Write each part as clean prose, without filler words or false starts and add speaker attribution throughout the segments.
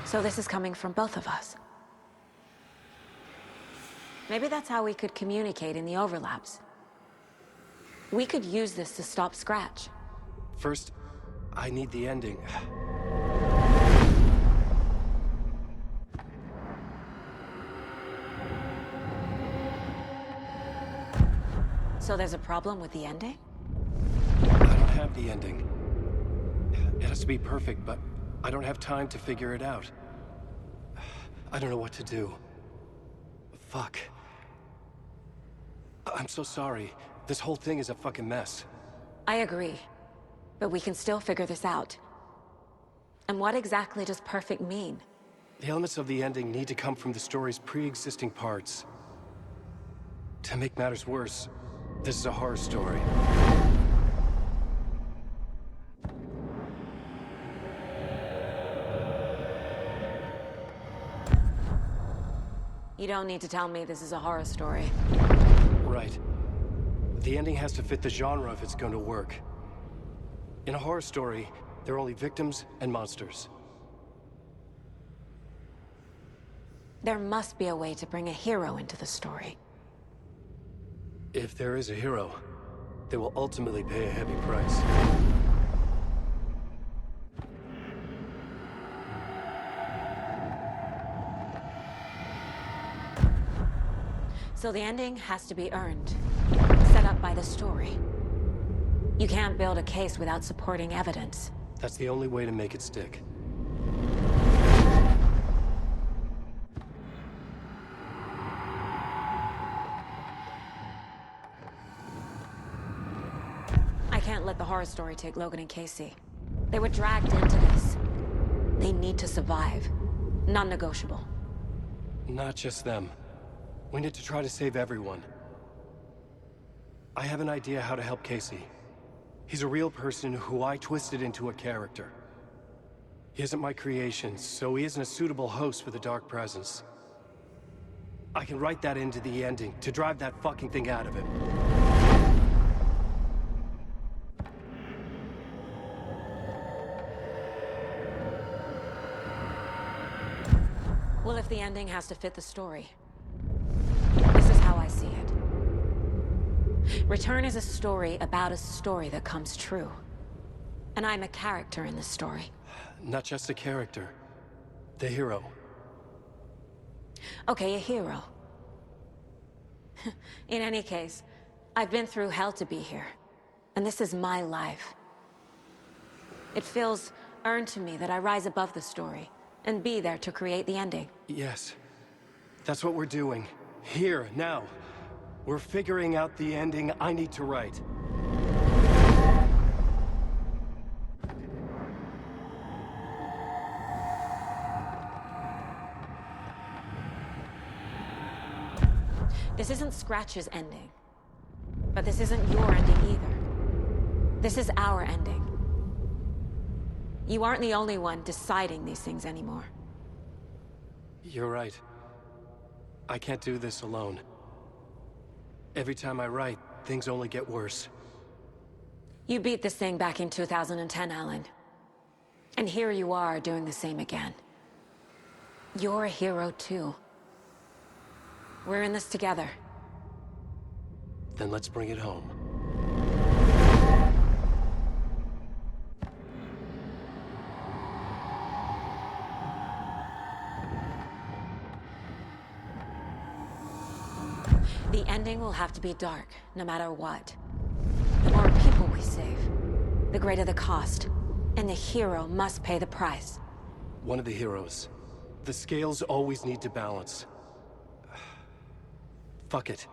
Speaker 1: So this is coming from both of us. Maybe that's how we could communicate in the overlaps. We could use this to stop Scratch.
Speaker 2: First, I need the ending.
Speaker 1: So there's a problem with the ending?
Speaker 2: I don't have the ending. It has to be perfect, but I don't have time to figure it out. I don't know what to do. Fuck. I'm so sorry. This whole thing is a fucking mess.
Speaker 1: I agree. But we can still figure this out. And what exactly does perfect mean?
Speaker 2: The elements of the ending need to come from the story's pre-existing parts. To make matters worse, this is a horror story.
Speaker 1: You don't need to tell me this is a horror story.
Speaker 2: Right. The ending has to fit the genre if it's going to work. In a horror story, there are only victims and monsters.
Speaker 1: There must be a way to bring a hero into the story.
Speaker 2: If there is a hero, they will ultimately pay a heavy price.
Speaker 1: So the ending has to be earned, set up by the story. You can't build a case without supporting evidence.
Speaker 2: That's the only way to make it stick.
Speaker 1: I can't let the horror story take Logan and Casey. They were dragged into this. They need to survive. Non-negotiable.
Speaker 2: Not just them. We need to try to save everyone. I have an idea how to help Casey. He's a real person who I twisted into a character. He isn't my creation, so he isn't a suitable host for the Dark Presence. I can write that into the ending to drive that fucking thing out of him.
Speaker 1: Well, if the ending has to fit the story, this is how I see it. Return is a story about a story that comes true. And I'm a character in this story.
Speaker 2: Not just a character. The hero.
Speaker 1: Okay, a hero. In any case, I've been through hell to be here. And this is my life. It feels earned to me that I rise above the story and be there to create the ending.
Speaker 2: Yes. That's what we're doing. Here, now. We're figuring out the ending I need to write.
Speaker 1: This isn't Scratch's ending. But this isn't your ending either. This is our ending. You aren't the only one deciding these things anymore.
Speaker 2: You're right. I can't do this alone. Every time I write, things only get worse.
Speaker 1: You beat this thing back in 2010, Alan. And here you are doing the same again. You're a hero too. We're in this together.
Speaker 2: Then let's bring it home.
Speaker 1: The ending will have to be dark, no matter what. The more people we save, the greater the cost. And the hero must pay the price.
Speaker 2: One of the heroes. The scales always need to balance. Fuck it.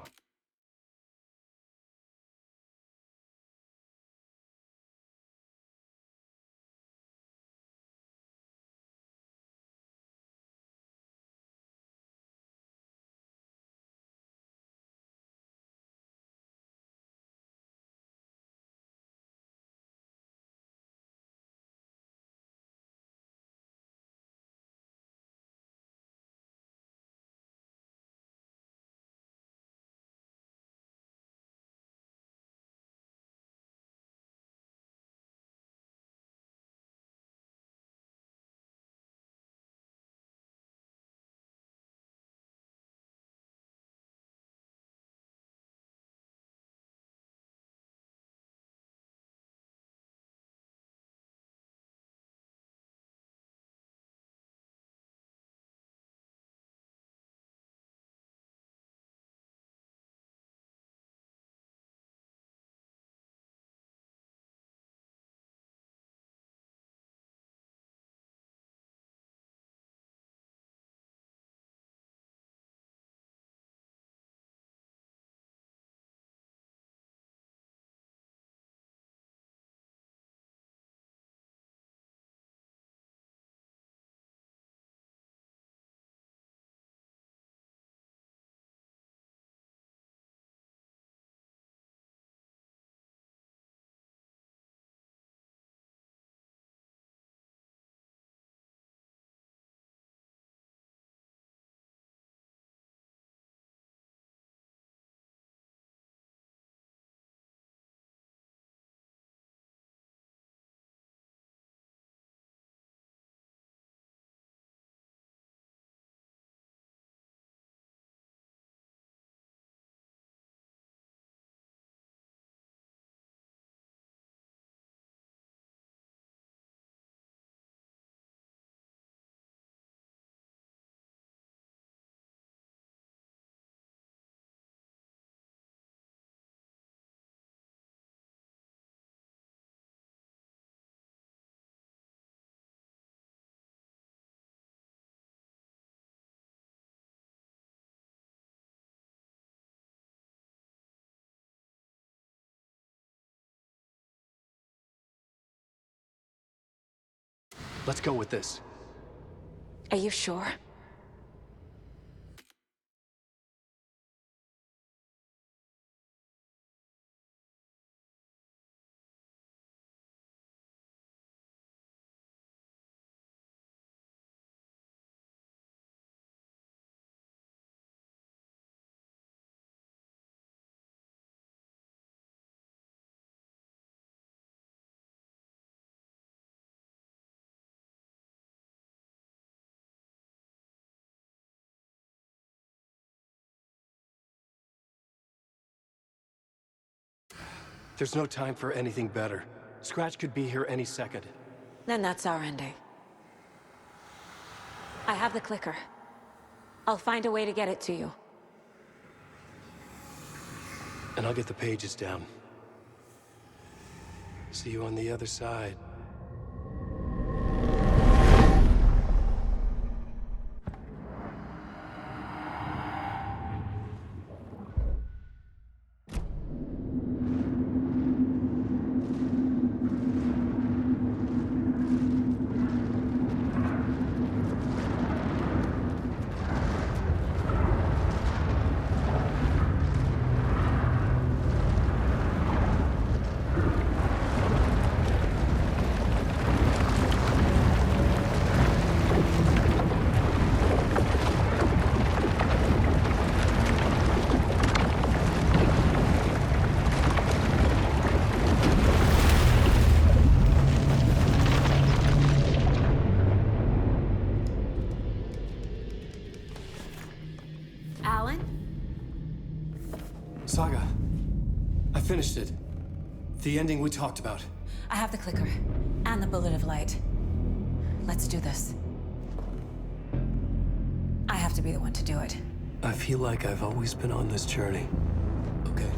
Speaker 2: Let's go with this.
Speaker 1: Are you sure?
Speaker 2: There's no time for anything better. Scratch could be here any second.
Speaker 1: Then that's our ending. I have the clicker. I'll find a way to get it to you.
Speaker 2: And I'll get the pages down. See you on the other side.
Speaker 1: Alan?
Speaker 2: Saga, I finished it. The ending we talked about.
Speaker 1: I have the clicker. And the bullet of light. Let's do this. I have to be the one to do it.
Speaker 2: I feel like I've always been on this journey. Okay.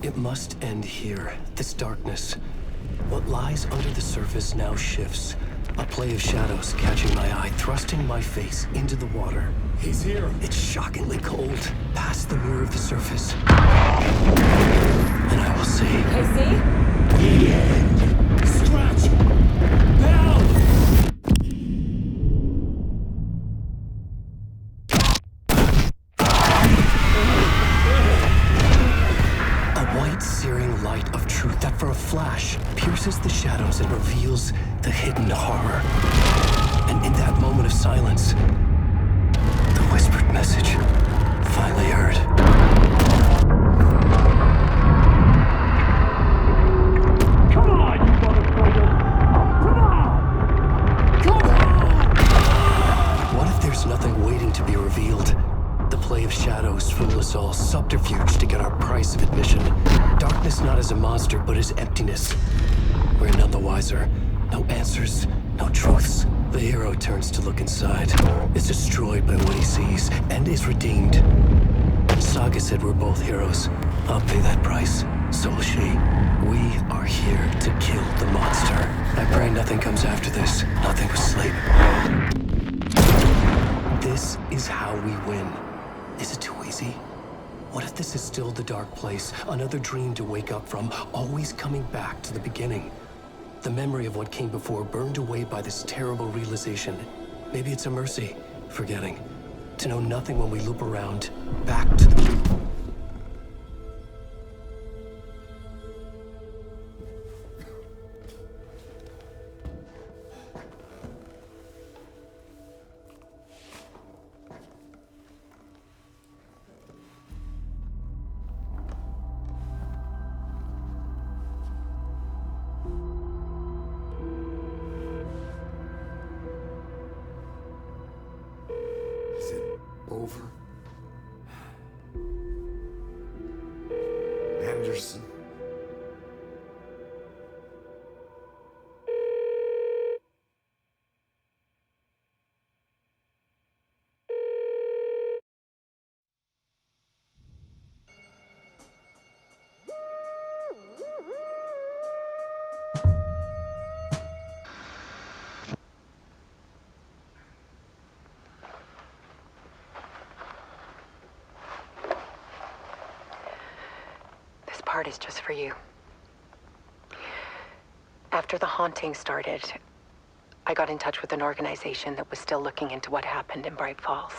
Speaker 2: It must end here. This darkness. What lies under the surface now shifts. A play of shadows catching my eye, thrusting my face into the water. He's here. It's shockingly cold, past the mirror of the surface. And I will say...
Speaker 1: Casey?
Speaker 2: The end! Scratch! Bell! A white, searing light of truth that for a flash pierces the shadows and reveals the hidden horror. And in that moment of silence, the whispered message finally heard.
Speaker 3: Come on, you motherfucker! Come on! Come on!
Speaker 2: What if there's nothing waiting to be revealed? The play of shadows fool us all, subterfuge to get our price of admission. Darkness not as a monster, but as emptiness. We're none the wiser. No answers, no truths. The hero turns to look inside, is destroyed by what he sees, and is redeemed. Saga said we're both heroes. I'll pay that price. So will she. We are here to kill the monster. I pray nothing comes after this. Nothing but sleep. This is how we win. Is it too easy? What if this is still the dark place? Another dream to wake up from, always coming back to the beginning. The memory of what came before burned away by this terrible realization. Maybe it's a mercy, forgetting. To know nothing when we loop around, back to the...
Speaker 4: Is it over? Anderson?
Speaker 5: This part is just for you. After the haunting started, I got in touch with an organization that was still looking into what happened in Bright Falls.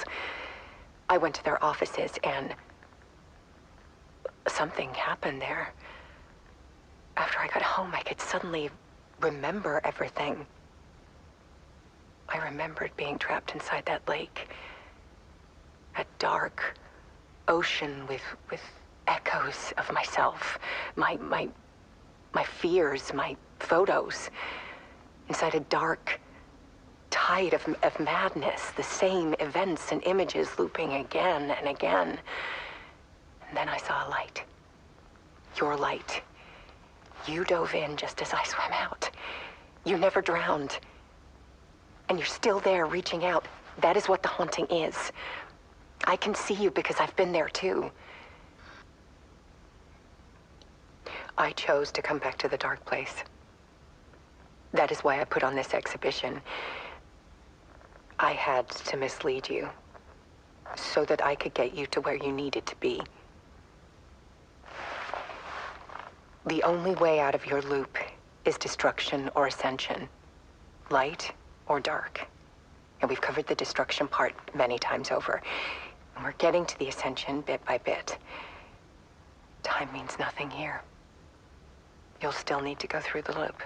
Speaker 5: I went to their offices and something happened there. After I got home, I could suddenly remember everything. I remembered being trapped inside that lake. A dark ocean with echoes of myself. My fears, my photos. Inside a dark tide of madness. The same events and images looping again and again. And then I saw a light. Your light. You dove in just as I swam out. You never drowned. And you're still there reaching out. That is what the haunting is. I can see you because I've been there too. I chose to come back to the dark place. That is why I put on this exhibition. I had to mislead you so that I could get you to where you needed to be. The only way out of your loop is destruction or ascension, light or dark. And we've covered the destruction part many times over. And we're getting to the ascension bit by bit. Time means nothing here. You'll still need to go through the loop.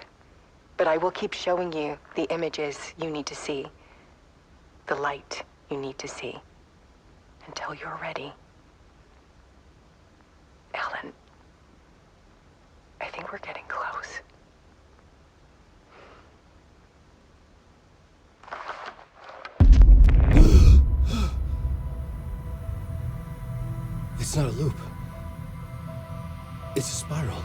Speaker 5: But I will keep showing you the images you need to see, the light you need to see, until you're ready. Ellen, I think we're getting close.
Speaker 2: It's not a loop. It's a spiral.